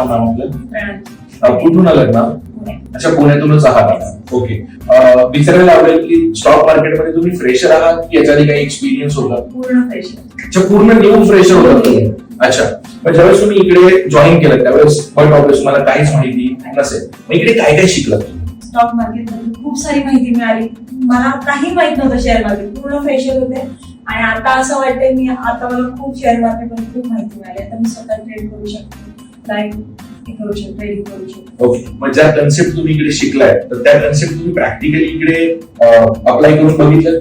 नाव आपलं? कुठून आलं ना? अच्छा, पुण्यातूनच आहात. ओके. विचारायला आवडेल की स्टॉक मार्केटमध्ये तुम्ही फ्रेशर आहात की याच्या आधी काही एक्सपिरियन्स होता? पूर्ण फ्रेशर. अच्छा, पूर्ण न्यू फ्रेशर होता तुम्ही. अच्छा, पण ज्यावेळेस तुम्ही इकडे जॉईन केलं त्यावेळेस बट ऑब्वियस तुम्हाला काहीच माहिती नसेल, मग इकडे काय काय शिकलात? स्टॉक मार्केटमध्ये खूप सारी माहिती मिळाली. मला काही माहित नव्हतं शेअर मार्केट, पूर्ण फ्रेशर होते. आणि आता असं वाटतंय मी आता मला खूप शेअर मार्केटमध्ये खूप माहिती मिळाली. आता मी स्वतः ट्रेड करू शकते, करू शकतो, ट्रेडिंग करू शकतो. ओके, मग ज्या कन्सेप्ट तुम्ही इकडे शिकलाय तर त्या कन्सेप्ट तुम्ही प्रॅक्टिकली इकडे अप्लाय करून बघितलं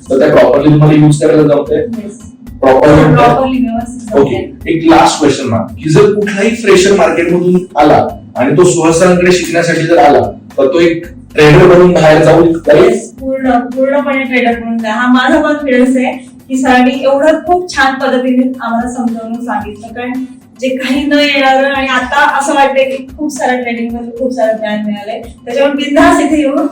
तर त्या प्रॉपरली तुम्हाला युज करायला जमतंय? प्रॉपरली व्यवस्थित. ओके, एक लास्ट क्वेश्चन ना, की जर कुठलाही फ्रेशर मार्केटमधून आला आणि तो सुहासरांकडे शिकण्यासाठी जर आला तर तो एक ट्रेडर बनून बाहेर जाऊ करेल? पूर्णपणे ट्रेडर म्हणून जा. हा माझा कॉन्फिडन्स आहे की सरांनी एवढं खूप छान पद्धतीने आम्हाला समजावून सांगितलं. कारण जे काही न येणार आणि आता असं वाटतंय की खूप सारं ट्रेडिंग मध्ये खूप सारं ज्ञान मिळालंय, त्याच्यामुळे बिनधास्त इथे येऊन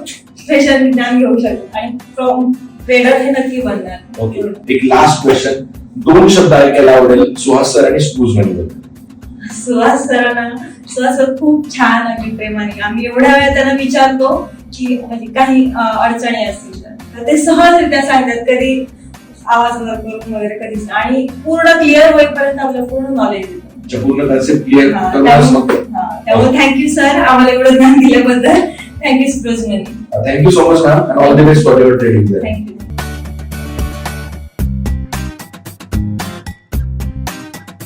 फ्रेशर ज्ञान घेऊ शकतो आणि फ्रॉम ट्रेडर हे नक्की बनणार. ओके, एक लास्ट क्वेश्चन, 2 शब्द ऐकायला आवडेल सुहास सर आणि स्क्रूज बद्दल. सुहास सर खूप छान आणि प्रेमाने. आम्ही एवढ्या वेळा त्यांना विचारतो की म्हणजे काही अडचणी असतील तर ते सहजरित्या सांगतात. कधी आवाज वर करून वगैरे कधीच, आणि पूर्ण क्लिअर होईपर्यंत आपलं पूर्ण नॉलेज येतं. पूर्ण कन्सेप्ट क्लिअर. त्यामुळे थँक्यू सर, आम्हाला एवढं ज्ञान दिल्याबद्दल. थँक्यू स्क्रूज ma'am. Thank you so much ma'am, and all the best for your trading. Thank you.